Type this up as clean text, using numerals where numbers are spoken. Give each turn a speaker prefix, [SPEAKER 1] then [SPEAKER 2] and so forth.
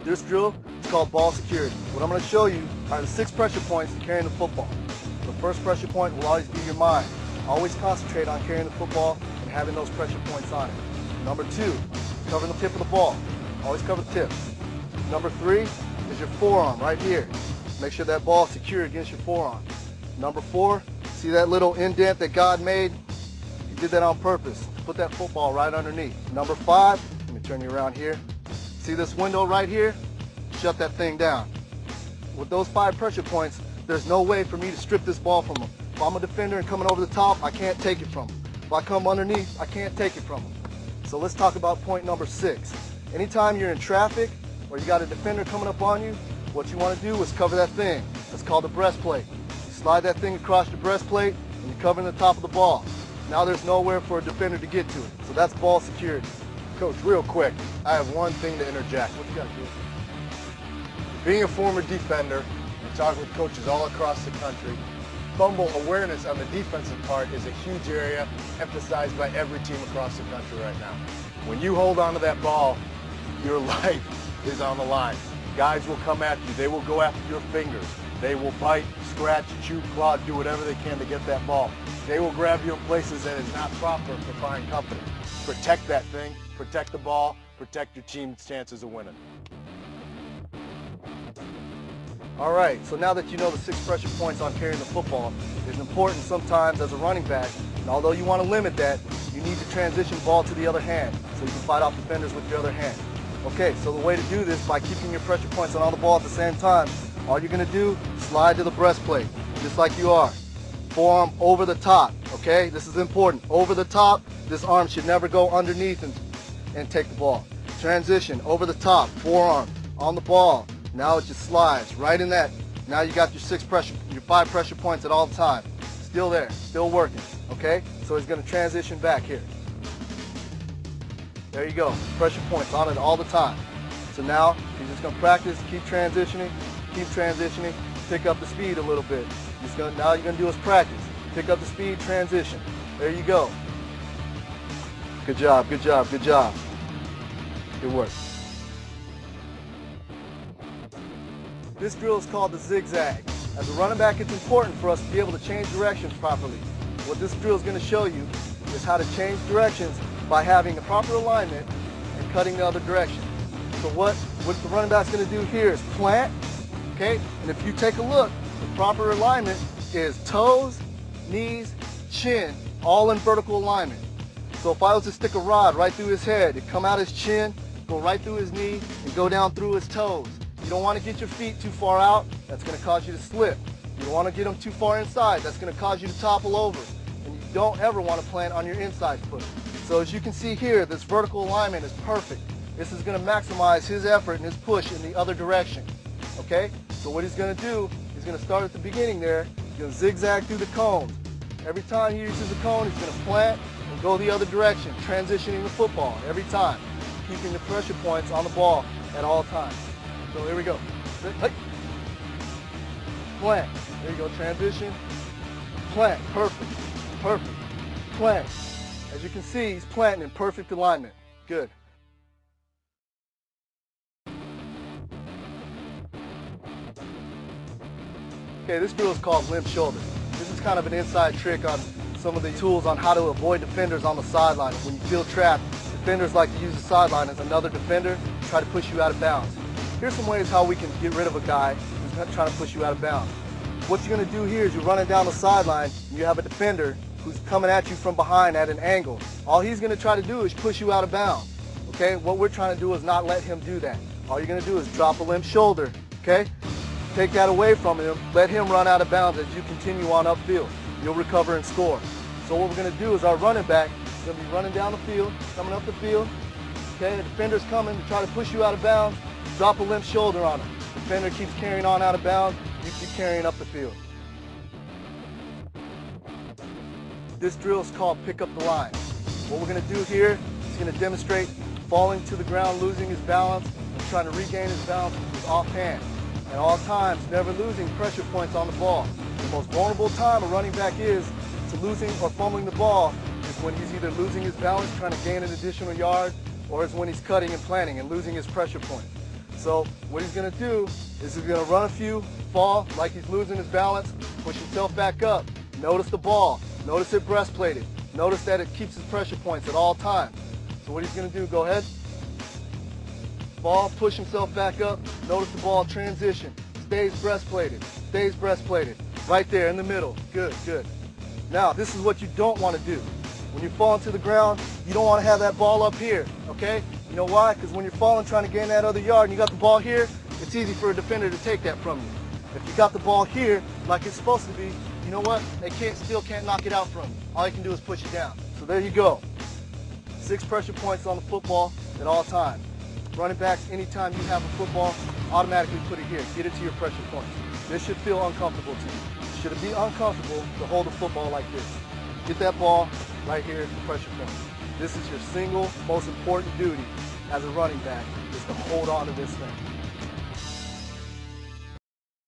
[SPEAKER 1] This drill is called ball security. What I'm going to show you are the 6 pressure points to carrying the football. The first pressure point will always be your mind. Always concentrate on carrying the football and having those pressure points on it. Number 2, covering the tip of the ball. Always cover the tip. Number 3 is your forearm right here. Make sure that ball is secure against your forearm. Number 4, see that little indent that God made? He did that on purpose to put that football right underneath. Number 5, let me turn you around here. See this window right here? Shut that thing down. With those 5 pressure points, there's no way for me to strip this ball from him. If I'm a defender and coming over the top, I can't take it from him. If I come underneath, I can't take it from him. So let's talk about point number 6. Anytime you're in traffic or you got a defender coming up on you, what you want to do is cover that thing. That's called the breastplate. You slide that thing across your breastplate and you're covering the top of the ball. Now there's nowhere for a defender to get to it. So that's ball security.
[SPEAKER 2] Coach, real quick, I have one thing to interject.
[SPEAKER 1] What you got, kid?
[SPEAKER 2] Being a former defender and talking with coaches all across the country, fumble awareness on the defensive part is a huge area emphasized by every team across the country right now. When you hold on to that ball, your life is on the line. Guys will come at you. They will go after your fingers. They will bite, scratch, chew, claw, do whatever they can to get that ball. They will grab you in places that is not proper for fine company. Protect that thing, protect the ball, protect your team's chances of winning.
[SPEAKER 1] All right, so now that you know the 6 pressure points on carrying the football, it's important sometimes as a running back, and although you want to limit that, you need to transition ball to the other hand so you can fight off defenders with your other hand. Okay, so the way to do this, by keeping your pressure points on all the ball at the same time, all you're going to do, slide to the breastplate, just like you are. Forearm over the top, okay? This is important. Over the top, this arm should never go underneath and take the ball. Transition, over the top, forearm on the ball. Now it just slides right in that. Now you got your 5 pressure points at all the time. Still there, still working, okay? So he's going to transition back here. There you go, pressure points on it all the time. So now he's just going to practice, keep transitioning, pick up the speed a little bit. Now you're going to do is practice. Pick up the speed, transition. There you go. Good job, good job, good job. Good work. This drill is called the zigzag. As a running back, it's important for us to be able to change directions properly. What this drill is going to show you is how to change directions by having a proper alignment and cutting the other direction. So what the running back's going to do here is plant, okay? And if you take a look, the proper alignment is toes, knees, chin, all in vertical alignment. So if I was to stick a rod right through his head, it'd come out his chin, go right through his knee, and go down through his toes. You don't want to get your feet too far out. That's going to cause you to slip. You don't want to get them too far inside. That's going to cause you to topple over. And you don't ever want to plant on your inside foot. So as you can see here, this vertical alignment is perfect. This is going to maximize his effort and his push in the other direction. Okay? So what he's going to do, he's going to start at the beginning there. He's going to zigzag through the cones. Every time he uses a cone, he's going to plant and go the other direction, transitioning the football every time, keeping the pressure points on the ball at all times. So here we go. Plant. There you go. Transition. Plant. Perfect. Perfect. Plant. As you can see, he's planting in perfect alignment. Good. Okay, this drill is called limp shoulder. This is kind of an inside trick on some of the tools on how to avoid defenders on the sideline. When you feel trapped, defenders like to use the sideline as another defender to try to push you out of bounds. Here's some ways how we can get rid of a guy who's not trying to push you out of bounds. What you're going to do here is you're running down the sideline, and you have a defender who's coming at you from behind at an angle. All he's going to try to do is push you out of bounds. Okay? What we're trying to do is not let him do that. All you're going to do is drop a limp shoulder. Okay? Take that away from him. Let him run out of bounds as you continue on upfield. You'll recover and score. So what we're going to do is our running back is going to be running down the field, coming up the field. Okay? The defender's coming to try to push you out of bounds. Drop a limp shoulder on him. Defender keeps carrying on out of bounds. You keep carrying up the field. This drill is called pick up the line. What we're going to do here is going to demonstrate falling to the ground, losing his balance, and trying to regain his balance with his offhand. At all times, never losing pressure points on the ball. The most vulnerable time a running back is to losing or fumbling the ball is when he's either losing his balance, trying to gain an additional yard, or is when he's cutting and planting and losing his pressure point. So what he's gonna do is he's gonna run a few, fall like he's losing his balance, push himself back up. Notice the ball, notice it breastplated. Notice that it keeps his pressure points at all times. So what he's gonna do, go ahead, fall, push himself back up. Notice the ball transition, stays breastplated, right there in the middle. Good, good. Now, this is what you don't want to do. When you fall into the ground, you don't want to have that ball up here, okay? You know why? Because when you're falling trying to gain that other yard and you got the ball here, it's easy for a defender to take that from you. If you got the ball here, like it's supposed to be, you know what? They still can't knock it out from you. All you can do is push it down. So there you go. 6 pressure points on the football at all times. Running backs, anytime you have a football, automatically put it here. Get it to your pressure points. This should feel uncomfortable to you. Should it be uncomfortable to hold a football like this? Get that ball right here at the pressure point. This is your single most important duty as a running back, is to hold on to this thing.